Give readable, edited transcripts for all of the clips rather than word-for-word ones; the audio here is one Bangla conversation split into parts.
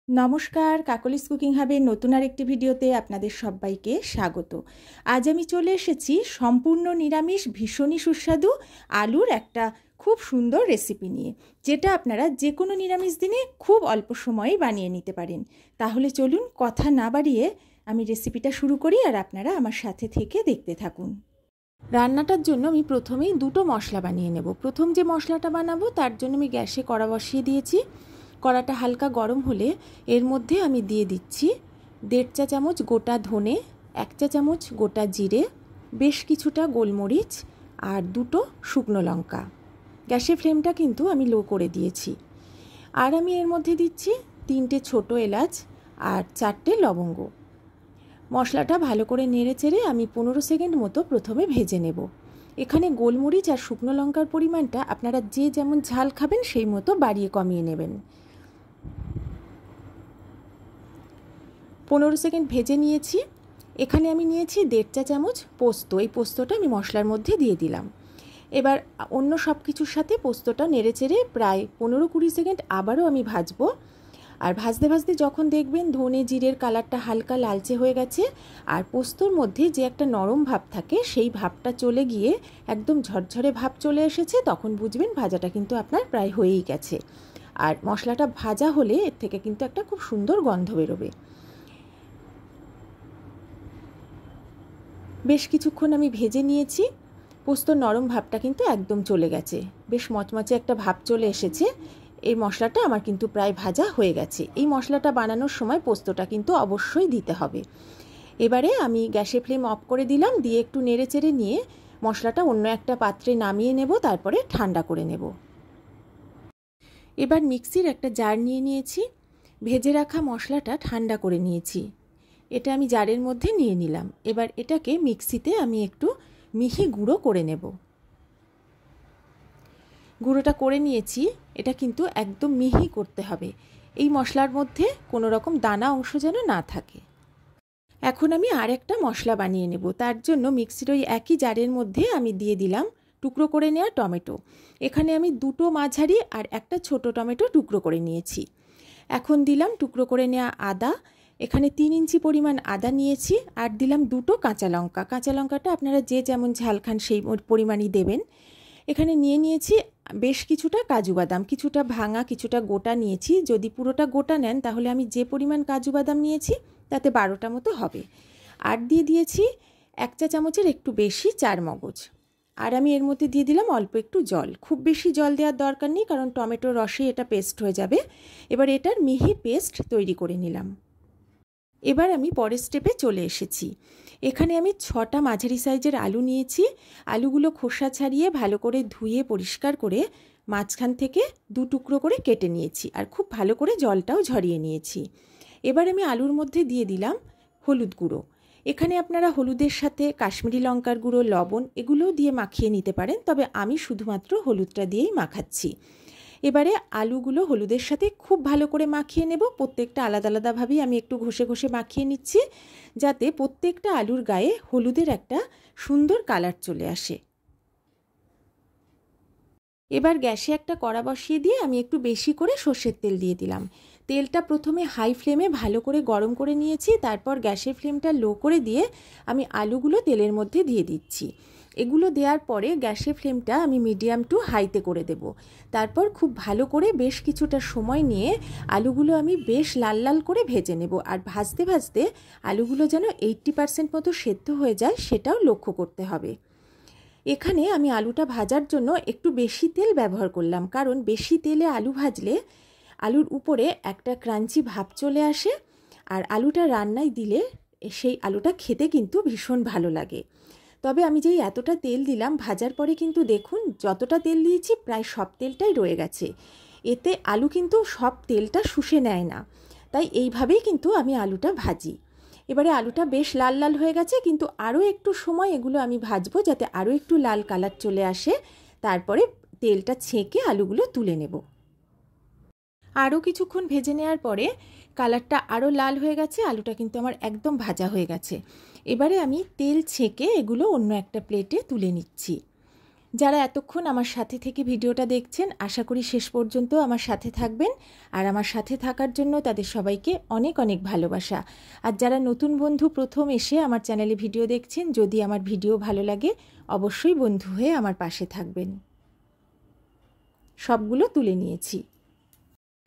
নমস্কার, কাকলিস কুকিং হাবের নতুন আরেকটি ভিডিওতে আপনাদের সবাইকে স্বাগত। আজ আমি চলে এসেছি সম্পূর্ণ নিরামিষ ভীষণই সুস্বাদু আলুর একটা খুব সুন্দর রেসিপি নিয়ে, যেটা আপনারা যে কোনো নিরামিষ দিনে খুব অল্প সময়েই বানিয়ে নিতে পারেন। তাহলে চলুন কথা না বাড়িয়ে আমি রেসিপিটা শুরু করি, আর আপনারা আমার সাথে থেকে দেখতে থাকুন। রান্নাটার জন্য আমি প্রথমেই দুটো মশলা বানিয়ে নেব। প্রথম যে মশলাটা বানাবো তার জন্য আমি গ্যাসে কড়া বসিয়ে দিয়েছি। কড়াটা হালকা গরম হলে এর মধ্যে আমি দিয়ে দিচ্ছি 1.5 চা চামচ গোটা ধনে, 1 চা চামচ গোটা জিরে, বেশ কিছুটা গোলমরিচ আর দুটো শুকনো লঙ্কা। গ্যাসের ফ্লেমটা কিন্তু আমি লো করে দিয়েছি। আর আমি এর মধ্যে দিচ্ছি 3টে ছোটো এলাচ আর 4টে লবঙ্গ। মশলাটা ভালো করে নেড়ে চেড়ে আমি 15 সেকেন্ড মতো প্রথমে ভেজে নেব। এখানে গোলমরিচ আর শুকনো লঙ্কার পরিমাণটা আপনারা যে যেমন ঝাল খাবেন সেই মতো বাড়িয়ে কমিয়ে নেবেন। 15 সেকেন্ড ভেজে নিয়েছি। এখানে আমি নিয়েছি 1.5 চা চামচ পোস্ত। এই পোস্তটা আমি মশলার মধ্যে দিয়ে দিলাম। এবার অন্য সব কিছুর সাথে পোস্তটা নেড়ে চেড়ে প্রায় 15-20 সেকেন্ড আবারও আমি ভাজবো। আর ভাজতে ভাজতে যখন দেখবেন ধনে জিরের কালারটা হালকা লালচে হয়ে গেছে আর পোস্তর মধ্যে যে একটা নরম ভাব থাকে সেই ভাবটা চলে গিয়ে একদম ঝরঝরে ভাব চলে এসেছে, তখন বুঝবেন ভাজাটা কিন্তু আপনার প্রায় হয়েই গেছে। আর মশলাটা ভাজা হলে এর থেকে কিন্তু একটা খুব সুন্দর গন্ধ বেরোবে। বেশ কিছুক্ষণ আমি ভেজে নিয়েছি। পোস্তর নরম ভাবটা কিন্তু একদম চলে গেছে, বেশ মচমচে একটা ভাব চলে এসেছে। এই মশলাটা আমার কিন্তু প্রায় ভাজা হয়ে গেছে। এই মশলাটা বানানোর সময় পোস্তটা কিন্তু অবশ্যই দিতে হবে। এবারে আমি গ্যাসের ফ্লেম অফ করে দিলাম, দিয়ে একটু নেড়ে চেড়ে নিয়ে মশলাটা অন্য একটা পাত্রে নামিয়ে নেব, তারপরে ঠান্ডা করে নেব। এবার মিক্সির একটা জার নিয়ে নিয়েছি। ভেজে রাখা মশলাটা ঠান্ডা করে নিয়েছি, এটা আমি জারের মধ্যে নিয়ে নিলাম। এবার এটাকে মিক্সিতে আমি একটু মিহি গুঁড়ো করে নেব। গুঁড়োটা করে নিয়েছি, এটা কিন্তু একদম মিহি করতে হবে। এই মশলার মধ্যে কোনো রকম দানা অংশ যেন না থাকে। এখন আমি আর একটা মশলা বানিয়ে নেব। তার জন্য মিক্সির ওই একই জারের মধ্যে আমি দিয়ে দিলাম টুকরো করে নেওয়া টমেটো। এখানে আমি দুটো মাঝারি আর একটা ছোট টমেটো টুকরো করে নিয়েছি। এখন দিলাম টুকরো করে নেওয়া আদা। এখানে 3 ইঞ্চি পরিমাণ আদা নিয়েছি। আর দিলাম দুটো কাঁচা লঙ্কা। কাঁচা লঙ্কাটা আপনারা যে যেমন ঝাল খান সেই পরিমাণই দেবেন। এখানে নিয়েছি বেশ কিছুটা কাজু বাদাম, কিছুটা ভাঙা কিছুটা গোটা নিয়েছি। যদি পুরোটা গোটা নেন তাহলে আমি যে পরিমাণ কাজু বাদাম নিয়েছি তাতে 12টা মতো হবে। আর দিয়ে দিয়েছি 1 চা চামচের একটু বেশি চারমগজ। আর আমি এর মধ্যে দিয়ে দিলাম অল্প একটু জল। খুব বেশি জল দেওয়ার দরকার নেই, কারণ টমেটোর রসে এটা পেস্ট হয়ে যাবে। এবার এটার মিহি পেস্ট তৈরি করে নিলাম। এবার আমি পরের স্টেপে চলে এসেছি। এখানে আমি 6টা মাঝারি সাইজের আলু নিয়েছি। আলুগুলো খোসা ছাড়িয়ে ভালো করে ধুয়ে পরিষ্কার করে মাঝখান থেকে 2 টুকরো করে কেটে নিয়েছি, আর খুব ভালো করে জলটাও ঝরিয়ে নিয়েছি। এবার আমি আলুর মধ্যে দিয়ে দিলাম হলুদ গুঁড়ো। এখানে আপনারা হলুদের সাথে কাশ্মীরি লঙ্কার গুঁড়ো, লবণ এগুলোও দিয়ে মাখিয়ে নিতে পারেন, তবে আমি শুধুমাত্র হলুদটা দিয়েই মাখাচ্ছি। এবারে আলুগুলো হলুদের সাথে খুব ভালো করে মাখিয়ে নেব। প্রত্যেকটা আলাদা আলাদাভাবেই আমি একটু ঘষে ঘষে মাখিয়ে নিচ্ছি, যাতে প্রত্যেকটা আলুর গায়ে হলুদের একটা সুন্দর কালার চলে আসে। এবার গ্যাসে একটা কড়া বসিয়ে দিয়ে আমি একটু বেশি করে সর্ষের তেল দিয়ে দিলাম। তেলটা প্রথমে হাই ফ্লেমে ভালো করে গরম করে নিয়েছি, তারপর গ্যাসের ফ্লেমটা লো করে দিয়ে আমি আলুগুলো তেলের মধ্যে দিয়ে দিচ্ছি। এগুলো দেওয়ার পরে গ্যাসের ফ্লেমটা আমি মিডিয়াম টু হাইতে করে দেব। তারপর খুব ভালো করে বেশ কিছুটা সময় নিয়ে আলুগুলো আমি বেশ লাল লাল করে ভেজে নেব। আর ভাজতে ভাজতে আলুগুলো যেন 80% মতো সেদ্ধ হয়ে যায় সেটাও লক্ষ্য করতে হবে। এখানে আমি আলুটা ভাজার জন্য একটু বেশি তেল ব্যবহার করলাম, কারণ বেশি তেলে আলু ভাজলে আলুর উপরে একটা ক্রাঞ্চি ভাব চলে আসে, আর আলুটা রান্নায় দিলে সেই আলুটা খেতে কিন্তু ভীষণ ভালো লাগে। তবে আমি যেই এতটা তেল দিলাম ভাজার পরে কিন্তু দেখুন যতটা তেল দিয়েছি প্রায় সব তেলটাই রয়ে গেছে। এতে আলু কিন্তু সব তেলটা শুষে নেয় না, তাই এইভাবেই কিন্তু আমি আলুটা ভাজি। এবারে আলুটা বেশ লাল লাল হয়ে গেছে, কিন্তু আরও একটু সময় এগুলো আমি ভাজবো যাতে আরও একটু লাল কালার চলে আসে। তারপরে তেলটা ছেঁকে আলুগুলো তুলে নেব। আরও কিছুক্ষণ ভেজে নেওয়ার পরে কালারটা আরও লাল হয়ে গেছে, আলুটা কিন্তু আমার একদম ভাজা হয়ে গেছে। এবারে আমি তেল ছেঁকে এগুলো অন্য একটা প্লেটে তুলে নিচ্ছি। যারা এতক্ষণ আমার সাথে থেকে ভিডিওটা দেখছেন, আশা করি শেষ পর্যন্ত আমার সাথে থাকবেন। আর আমার সাথে থাকার জন্য তাদের সবাইকে অনেক অনেক ভালোবাসা। আর যারা নতুন বন্ধু প্রথম এসে আমার চ্যানেলে ভিডিও দেখছেন, যদি আমার ভিডিও ভালো লাগে অবশ্যই বন্ধু হয়ে আমার পাশে থাকবেন। সবগুলো তুলে নিয়েছি।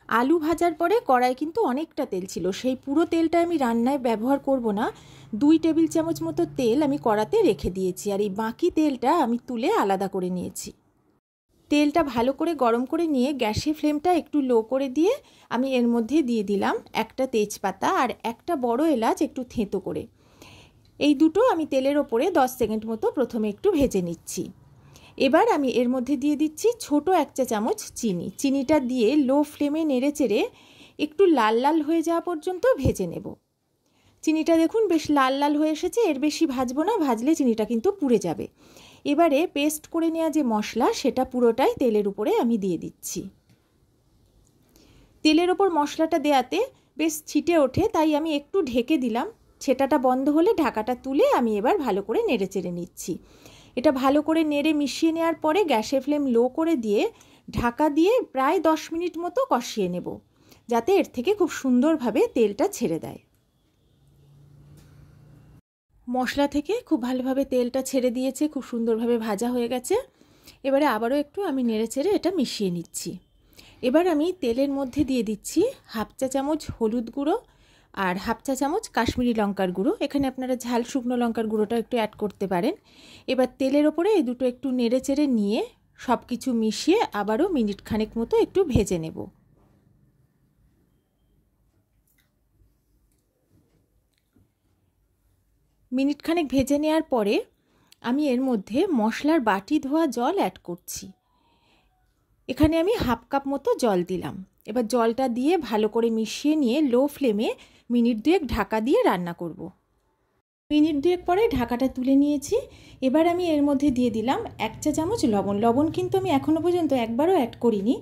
আলু ভাজার পরে কড়াই কিন্তু অনেকটা তেল ছিল, সেই পুরো তেলটা আমি রান্নায় ব্যবহার করব না। 2 টেবিল চামচ মতো তেল আমি কড়াতে রেখে দিয়েছি, আর এই বাকি তেলটা আমি তুলে আলাদা করে নিয়েছি। তেলটা ভালো করে গরম করে নিয়ে গ্যাসের ফ্লেমটা একটু লো করে দিয়ে আমি এর মধ্যে দিয়ে দিলাম একটা তেজপাতা আর একটা বড় এলাচ একটু থেঁতো করে। এই দুটো আমি তেলের ওপরে 10 সেকেন্ড মতো প্রথমে একটু ভেজে নিচ্ছি। এবার আমি এর মধ্যে দিয়ে দিচ্ছি ছোট 1 চা চামচ চিনি। চিনিটা দিয়ে লো ফ্লেমে নেড়ে চেড়ে একটু লাল লাল হয়ে যাওয়া পর্যন্ত ভেজে নেব। চিনিটা দেখুন বেশ লাল লাল হয়ে এসেছে, এর বেশি ভাজবো না, ভাজলে চিনিটা কিন্তু পুড়ে যাবে। এবারে পেস্ট করে নেওয়া যে মশলা সেটা পুরোটাই তেলের উপরে আমি দিয়ে দিচ্ছি। তেলের ওপর মশলাটা দেওয়াতে বেশ ছিটে ওঠে, তাই আমি একটু ঢেকে দিলাম। ছেটাটা বন্ধ হলে ঢাকাটা তুলে আমি এবার ভালো করে নেড়ে চেড়ে নিচ্ছি। এটা ভালো করে নেড়ে মিশিয়ে নেওয়ার পরে গ্যাসের ফ্লেম লো করে দিয়ে ঢাকা দিয়ে প্রায় 10 মিনিট মতো কষিয়ে নেব, যাতে এর থেকে খুব সুন্দরভাবে তেলটা ছেড়ে দেয়। মশলা থেকে খুব ভালোভাবে তেলটা ছেড়ে দিয়েছে, খুব সুন্দরভাবে ভাজা হয়ে গেছে। এবারে আবারও একটু আমি নেড়ে চেড়ে এটা মিশিয়ে নিচ্ছি। এবার আমি তেলের মধ্যে দিয়ে দিচ্ছি 1/2 চা চামচ হলুদ গুঁড়ো আর 1/2 চা চামচ কাশ্মীরি লঙ্কার গুঁড়ো। এখানে আপনারা ঝাল শুকনো লঙ্কার গুঁড়োটা একটু অ্যাড করতে পারেন। এবার তেলের ওপরে এই দুটো একটু নেড়ে চেড়ে নিয়ে সব কিছু মিশিয়ে আবারও মিনিট খানেক মতো একটু ভেজে নেব। মিনিট খানেক ভেজে নেওয়ার পরে আমি এর মধ্যে মশলার বাটি ধোয়া জল অ্যাড করছি। এখানে আমি 1/2 কাপ মতো জল দিলাম। এবার জলটা দিয়ে ভালো করে মিশিয়ে নিয়ে লো ফ্লেমে মিনিট 2 ঢাকা দিয়ে রান্না করব। মিনিট 2 পরে ঢাকাটা তুলে নিয়েছি। এবার আমি এর মধ্যে দিয়ে দিলাম 1 চা চামচ লবণ। লবণ কিন্তু আমি এখনও পর্যন্ত একবারও অ্যাড করিনি,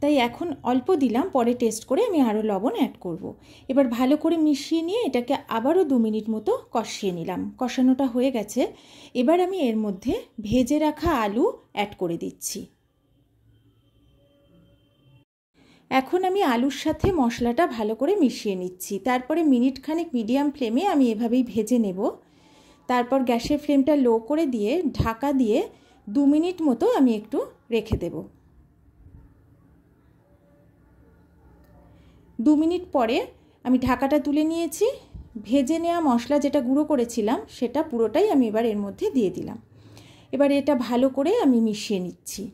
তাই এখন অল্প দিলাম, পরে টেস্ট করে আমি আরও লবণ অ্যাড করব। এবার ভালো করে মিশিয়ে নিয়ে এটাকে আবারও 2 মিনিট মতো কষিয়ে নিলাম। কষানোটা হয়ে গেছে। এবার আমি এর মধ্যে ভেজে রাখা আলু অ্যাড করে দিচ্ছি। এখন আমি আলুর সাথে মশলাটা ভালো করে মিশিয়ে নিচ্ছি। তারপরে মিনিট খানেক মিডিয়াম ফ্লেমে আমি এভাবেই ভেজে নেব। তারপর গ্যাসের ফ্লেমটা লো করে দিয়ে ঢাকা দিয়ে 2 মিনিট মতো আমি একটু রেখে দেব। 2 মিনিট পরে আমি ঢাকাটা তুলে নিয়েছি। ভেজে নেওয়া মশলা যেটা গুঁড়ো করেছিলাম সেটা পুরোটাই আমি এবার এর মধ্যে দিয়ে দিলাম। এবার এটা ভালো করে আমি মিশিয়ে নিচ্ছি।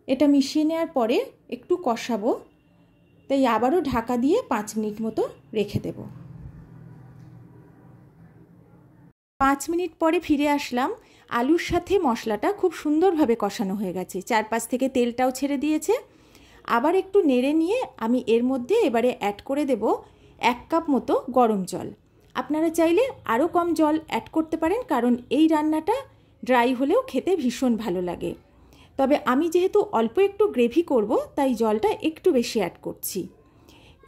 এটা মিশিয়ে নেওয়ার পরে একটু কষাবো, তাই আবারও ঢাকা দিয়ে 5 মিনিট মতো রেখে দেব। 5 মিনিট পরে ফিরে আসলাম। আলুর সাথে মশলাটা খুব সুন্দরভাবে কষানো হয়ে গেছে, চারপাশ থেকে তেলটাও ছেড়ে দিয়েছে। আবার একটু নেড়ে নিয়ে আমি এর মধ্যে এবারে অ্যাড করে দেব 1 কাপ মতো গরম জল। আপনারা চাইলে আরও কম জল অ্যাড করতে পারেন, কারণ এই রান্নাটা ড্রাই হলেও খেতে ভীষণ ভালো লাগে। তবে আমি যেহেতু অল্প একটু গ্রেভি করব, তাই জলটা একটু বেশি অ্যাড করছি।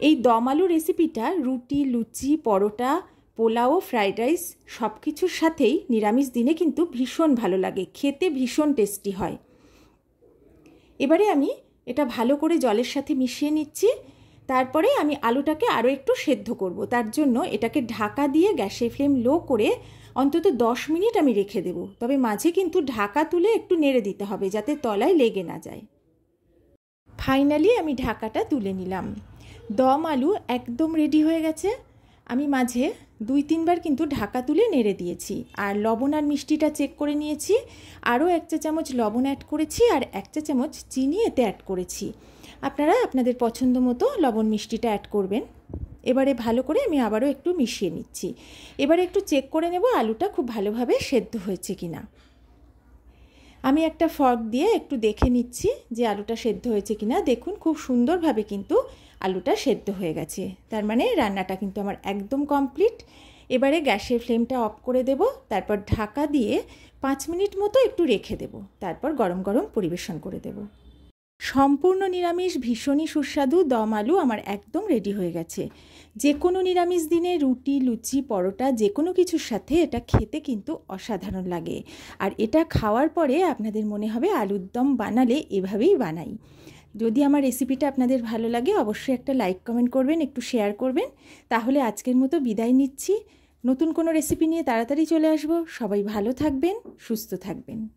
এই দম আলু রেসিপিটা রুটি, লুচি, পরোটা, পোলাও, ফ্রাইড রাইস সব কিছুর সাথেই নিরামিষ দিনে কিন্তু ভীষণ ভালো লাগে, খেতে ভীষণ টেস্টি হয়। এবারে আমি এটা ভালো করে জলের সাথে মিশিয়ে নিচ্ছি। তারপরে আমি আলুটাকে আরও একটু সেদ্ধ করব। তার জন্য এটাকে ঢাকা দিয়ে গ্যাসের ফ্লেম লো করে অন্তত 10 মিনিট আমি রেখে দেব। তবে মাঝে কিন্তু ঢাকা তুলে একটু নেড়ে দিতে হবে, যাতে তলায় লেগে না যায়। ফাইনালি আমি ঢাকাটা তুলে নিলাম। দম আলু একদম রেডি হয়ে গেছে। আমি মাঝে 2-3 বার কিন্তু ঢাকা তুলে নেড়ে দিয়েছি, আর লবণ আর মিষ্টিটা চেক করে নিয়েছি। আরও 1 চা চামচ লবণ অ্যাড করেছি আর 1 চা চামচ চিনি এতে অ্যাড করেছি। আপনারা আপনাদের পছন্দ মতো লবণ মিষ্টিটা অ্যাড করবেন। এবারে ভালো করে আমি আবারও একটু মিশিয়ে নিচ্ছি। এবারে একটু চেক করে নেব আলুটা খুব ভালোভাবে সেদ্ধ হয়েছে কিনা। আমি একটা ফর্ক দিয়ে একটু দেখে নিচ্ছি যে আলুটা সেদ্ধ হয়েছে কিনা। দেখুন খুব সুন্দরভাবে কিন্তু আলুটা সেদ্ধ হয়ে গেছে, তার মানে রান্নাটা কিন্তু আমার একদম কমপ্লিট। এবারে গ্যাসের ফ্লেমটা অফ করে দেব, তারপর ঢাকা দিয়ে 5 মিনিট মতো একটু রেখে দেব, তারপর গরম গরম পরিবেশন করে দেব। সম্পূর্ণ নিরামিষ ভীষণই সুস্বাদু দম আলু আমার একদম রেডি হয়ে গেছে। যে কোনো নিরামিষ দিনে রুটি, লুচি, পরোটা যে কোনো কিছুর সাথে এটা খেতে কিন্তু অসাধারণ লাগে। আর এটা খাওয়ার পরে আপনাদের মনে হবে আলুর দম বানালে এভাবেই বানাই। যদি আমার রেসিপিটা আপনাদের ভালো লাগে অবশ্যই একটা লাইক কমেন্ট করবেন, একটু শেয়ার করবেন। তাহলে আজকের মতো বিদায় নিচ্ছি। নতুন কোনো রেসিপি নিয়ে তাড়াতাড়ি চলে আসবো। সবাই ভালো থাকবেন, সুস্থ থাকবেন।